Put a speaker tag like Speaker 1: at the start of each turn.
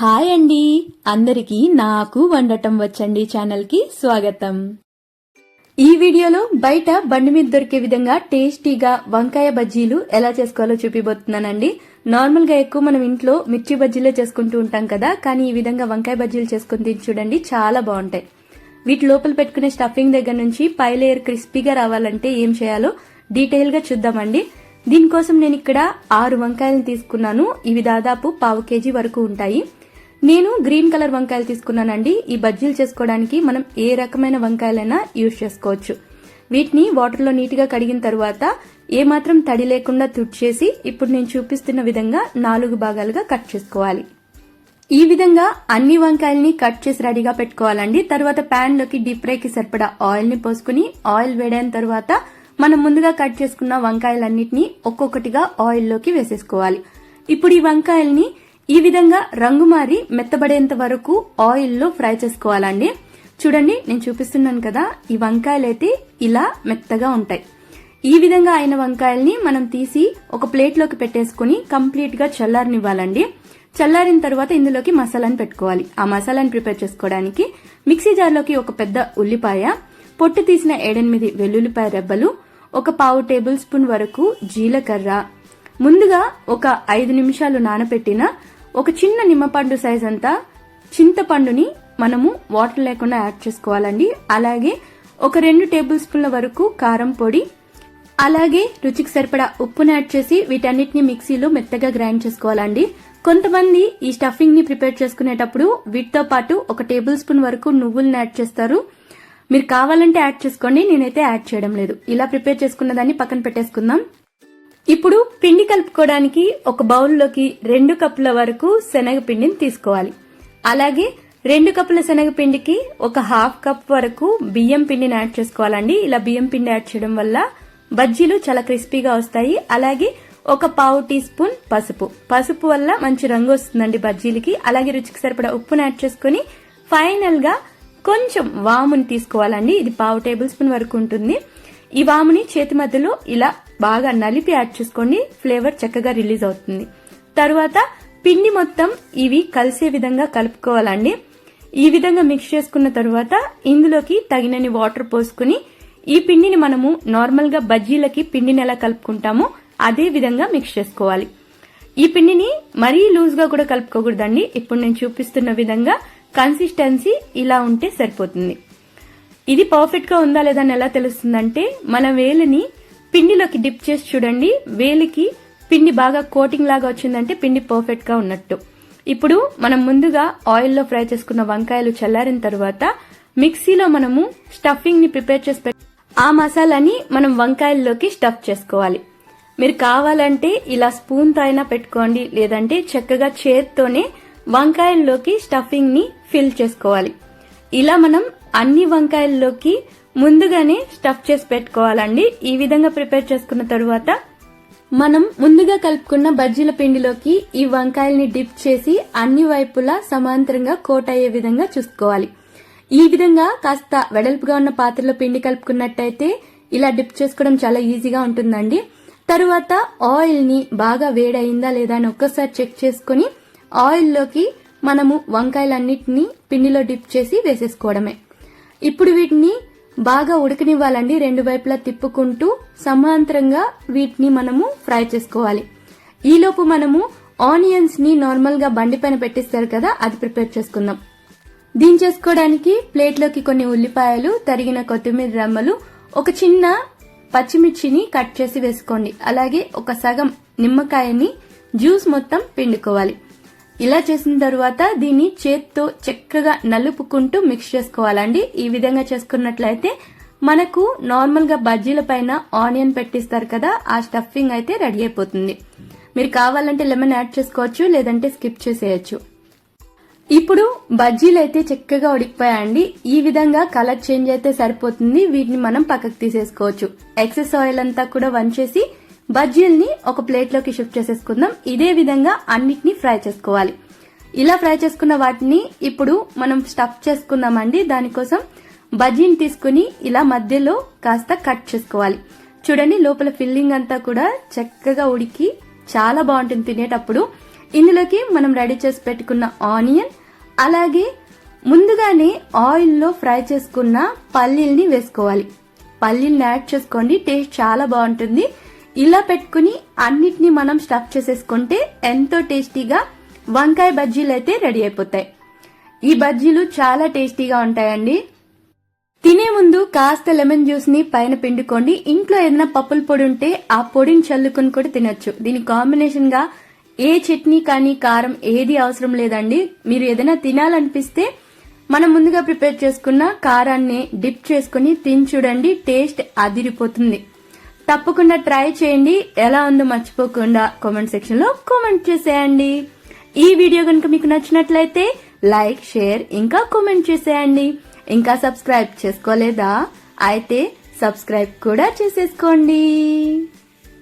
Speaker 1: Hi అండి, అందరికీ నాకు వండటం వచ్చండి ఛానల్ కి స్వాగతం. ఈ వీడియోలో బయట బండి మీద దొరికే విధంగా టేస్టీగా వంకాయ బజ్జీలు ఎలా చేసుకోవాలో చూపిపోతున్నానండి. నార్మల్ గా ఎక్కువ మనం ఇంట్లో మిర్చి బజ్జీలే చేసుకుంటూ ఉంటాం కదా, కానీ ఈ విధంగా వంకాయ బజ్జీలు చేసుకుని తిని చూడండి, చాలా బాగుంటాయి. వీటి లోపల పెట్టుకునే స్టఫింగ్ దగ్గర నుంచి పై లేయర్ క్రిస్పీగా రావాలంటే ఏం చేయాలో డీటెయిల్ గా చూద్దామండి. దీనికోసం నేను ఇక్కడ 6 వంకాయలను తీసుకున్నాను. ఇవి దాదాపు 1/2 kg వరకు ఉంటాయి. నేను గ్రీన్ కలర్ వంకాయలు తీసుకున్నానండి. ఈ బజ్జీలు చేసుకోవడానికి మనం ఏ రకమైన వంకాయలైనా యూజ్ చేసుకోవచ్చు. వీటిని వాటర్ లో నీట్ గా కడిగిన తర్వాత ఏమాత్రం తడి లేకుండా తుడిచేసి ఇప్పుడు నేను చూపిస్తున్న విధంగా 4 భాగాలుగా కట్ చేసుకోవాలి. ఈ విధంగా అన్ని వంకాయల్ని కట్ చేసి రెడీగా పెట్టుకోవాలండి. తర్వాత ప్యాన్ లోకి డీప్ ఫ్రై కి సరిపడా ఆయిల్ ని పోసుకుని ఆయిల్ వేడైన తర్వాత మనం ముందుగా కట్ చేసుకున్న వంకాయలన్నిటిని ఒక్కొక్కటిగా ఆయిల్ లోకి వేసేసుకోవాలి. ఇప్పుడు ఈ వంకాయల్ని ఈ విధంగా రంగు మారి మెత్తబడేంత వరకు ఆయిల్ లో ఫ్రై చేసుకోవాలండి. చూడండి, నేను చూపిస్తున్నాను కదా, ఈ వంకాయలు అయితే ఇలా మెత్తగా ఉంటాయి. ఈ విధంగా అయిన వంకాయల్ని మనం తీసి ఒక ప్లేట్ లోకి పెట్టేసుకుని కంప్లీట్ గా చల్లారనివ్వాలండి. చల్లారిన తర్వాత ఇందులోకి మసాలాను పెట్టుకోవాలి. ఆ మసాలాను ప్రిపేర్ చేసుకోవడానికి మిక్సీ జార్ లోకి ఒక పెద్ద ఉల్లిపాయ, పొట్టు తీసిన 7-8 వెల్లుల్లిపాయ రెబ్బలు, ఒక 1/2 టేబుల్ స్పూన్ వరకు జీలకర్ర, ముందుగా ఒక 5 నిమిషాలు నానబెట్టిన ఒక చిన్న నిమ్మపండు సైజ్ అంతా చింతపండుని మనము వాటర్ లేకుండా యాడ్ చేసుకోవాలండి. అలాగే ఒక 2 టేబుల్ స్పూన్ల వరకు కారం పొడి, అలాగే రుచికి సరిపడా ఉప్పును యాడ్ చేసి వీటన్నిటిని మిక్సీలో మెత్తగా గ్రైండ్ చేసుకోవాలండి. కొంతమంది ఈ స్టఫింగ్ ని ప్రిపేర్ చేసుకునేటప్పుడు వీటితో పాటు ఒక టేబుల్ స్పూన్ వరకు నువ్వులను యాడ్ చేస్తారు. మీరు కావాలంటే యాడ్ చేసుకోండి, నేనైతే యాడ్ చేయడం లేదు. ఇలా ప్రిపేర్ చేసుకున్న దాన్ని పక్కన పెట్టేసుకుందాం. ఇప్పుడు పిండి కలుపుకోవడానికి ఒక బౌల్లోకి 2 కప్పుల వరకు శనగపిండిని తీసుకోవాలి. అలాగే 2 కప్పుల శనగపిండికి ఒక 1/2 కప్ వరకు బియ్యం పిండిని యాడ్ చేసుకోవాలండి. ఇలా బియ్యం పిండి యాడ్ చేయడం వల్ల బజ్జీలు చాలా క్రిస్పీగా వస్తాయి. అలాగే ఒక 1/2 టీ స్పూన్ పసుపు వల్ల మంచి రంగు వస్తుందండి బజ్జీలకి. అలాగే రుచికి సరిపడా ఉప్పును యాడ్ చేసుకుని ఫైనల్ గా కొంచెం వాముని తీసుకోవాలండి. ఇది 1/2 టేబుల్ స్పూన్ వరకు ఉంటుంది. ఈ వాముని చేతి మధ్యలో ఇలా బాగా నలిపి యాడ్ చేసుకోండి, ఫ్లేవర్ చక్కగా రిలీజ్ అవుతుంది. తర్వాత పిండి మొత్తం ఇవి కలిసే విధంగా కలుపుకోవాలండి. ఈ విధంగా మిక్స్ చేసుకున్న తర్వాత ఇందులోకి తగినన్ని వాటర్ పోసుకుని ఈ పిండిని మనము నార్మల్ గా బజ్జీలకి పిండిని ఎలా కలుపుకుంటామో అదే విధంగా మిక్స్ చేసుకోవాలి. ఈ పిండిని మరీ లూజ్ గా కూడా కలుపుకోకూడదండి. ఇప్పుడు నేను చూపిస్తున్న విధంగా కన్సిస్టెన్సీ ఇలా ఉంటే సరిపోతుంది. ఇది పర్ఫెక్ట్ గా ఉందా లేదా అని ఎలా తెలుస్తుందంటే మన వేలిని పిండిలోకి డిప్ చేసి చూడండి. వేలికి పిండి బాగా కోటింగ్ లాగా వచ్చిందంటే పిండి పర్ఫెక్ట్ గా ఉన్నట్టు. ఇప్పుడు మనం ముందుగా ఆయిల్ లో ఫ్రై చేసుకున్న వంకాయలు చల్లారిన తర్వాత మిక్సీలో మనము స్టఫింగ్ ని ప్రిపేర్ చేసి ఆ మసాలాని మనం వంకాయల్లోకి స్టఫ్ చేసుకోవాలి. మీరు కావాలంటే ఇలా స్పూన్ తో అయినా పెట్టుకోండి, లేదంటే చక్కగా చేత్తోనే వంకాయల్లోకి స్టఫింగ్ ని ఫిల్ చేసుకోవాలి. ఇలా మనం అన్ని వంకాయల్లోకి ముందుగానే స్టఫ్ చేసి పెట్టుకోవాలండి. ఈ విధంగా ప్రిపేర్ చేసుకున్న తరువాత మనం ముందుగా కలుపుకున్న బజ్జీల పిండిలోకి ఈ వంకాయల్ని డిప్ చేసి అన్ని వైపులా సమాంతరంగా కోట్ అయ్యే విధంగా చూసుకోవాలి. ఈ విధంగా కాస్త వెడల్పుగా ఉన్న పాత్రలో పిండి కలుపుకున్నట్టయితే ఇలా డిప్ చేసుకోవడం చాలా ఈజీగా ఉంటుందండి. తరువాత ఆయిల్ ని బాగా వేడయిందా లేదా అని ఒక్కసారి చెక్ చేసుకుని ఆయిల్లోకి మనము వంకాయలన్నిటిని పిండిలో డిప్ చేసి వేసేసుకోవడమే. ఇప్పుడు వీటిని బాగా ఉడకనివ్వాలండి. 2 వైపులా తిప్పుకుంటూ సమాంతరంగా వీటిని మనము ఫ్రై చేసుకోవాలి. ఈలోపు మనము ఆనియన్స్ ని నార్మల్ గా బండి పైన పెట్టిస్తారు కదా, అది ప్రిపేర్ చేసుకుందాం. దీన్ని చేసుకోవడానికి ప్లేట్ లోకి కొన్ని ఉల్లిపాయలు, తరిగిన కొత్తిమీర రెమ్మలు, ఒక చిన్న పచ్చిమిర్చిని కట్ చేసి వేసుకోండి. అలాగే ఒక సగం నిమ్మకాయని జ్యూస్ మొత్తం పిండుకోవాలి. ఇలా చేసిన తర్వాత దీన్ని చేత్తో చక్కగా నలుపుకుంటూ మిక్స్ చేసుకోవాలండి. ఈ విధంగా చేసుకున్నట్లయితే మనకు నార్మల్ గా బజ్జీల పైన ఆనియన్ పెట్టిస్తారు కదా, ఆ స్టఫింగ్ అయితే రెడీ అయిపోతుంది. మీరు కావాలంటే లెమన్ యాడ్ చేసుకోవచ్చు, లేదంటే స్కిప్ చేసేయచ్చు. ఇప్పుడు బజ్జీలు అయితే చక్కగా ఉడికిపోయాయండి. ఈ విధంగా కలర్ చేంజ్ అయితే సరిపోతుంది. వీటిని మనం పక్కకు తీసేసుకోవచ్చు. ఎక్సెస్ ఆయిల్ అంతా కూడా వంచేసి బజ్జీల్ని ఒక ప్లేట్ లోకి షిఫ్ట్ చేసేసుకుందాం. ఇదే విధంగా అన్నిటిని ఫ్రై చేసుకోవాలి. ఇలా ఫ్రై చేసుకున్న వాటిని ఇప్పుడు మనం స్టఫ్ చేసుకుందామండి. దానికోసం బజ్జీని తీసుకుని ఇలా మధ్యలో కాస్త కట్ చేసుకోవాలి. చూడండి, లోపల ఫిల్లింగ్ అంతా కూడా చక్కగా ఉడికి చాలా బాగుంటుంది తినేటప్పుడు. ఇందులోకి మనం రెడీ చేసి పెట్టుకున్న ఆనియన్, అలాగే ముందుగానే ఆయిల్లో ఫ్రై చేసుకున్న పల్లీల్ని వేసుకోవాలి. పల్లీల్ని యాడ్ చేసుకోండి, టేస్ట్ చాలా బాగుంటుంది. ఇలా పెట్టుకుని అన్నిటినీ మనం స్టఫ్ చేసేసుకుంటే ఎంతో టేస్టీగా వంకాయ బజ్జీలు అయితే రెడీ అయిపోతాయి. ఈ బజ్జీలు చాలా టేస్టీగా ఉంటాయండి. తినే ముందు కాస్త లెమన్ జ్యూస్ ని పైన పిండుకోండి. ఇంట్లో ఏదైనా పప్పుల పొడి ఉంటే ఆ పొడిని చల్లుకుని కూడా తినొచ్చు. దీని కాంబినేషన్ గా ఏ చట్నీ కానీ కారం ఏది అవసరం లేదండి. మీరు ఏదైనా తినాలనిపిస్తే మనం ముందుగా ప్రిపేర్ చేసుకున్న కారాన్ని డిప్ చేసుకుని తిని చూడండి, టేస్ట్ అదిరిపోతుంది. తప్పకుండా ట్రై చేయండి. ఎలా ఉందో మర్చిపోకుండా కామెంట్ సెక్షన్ లో కామెంట్ చేసేయండి. ఈ వీడియో కనుక మీకు నచ్చినట్లయితే లైక్, షేర్ ఇంకా కామెంట్ చేసేయండి. ఇంకా సబ్స్క్రైబ్ చేసుకోలేదా? అయితే సబ్స్క్రైబ్ కూడా చేసేసుకోండి.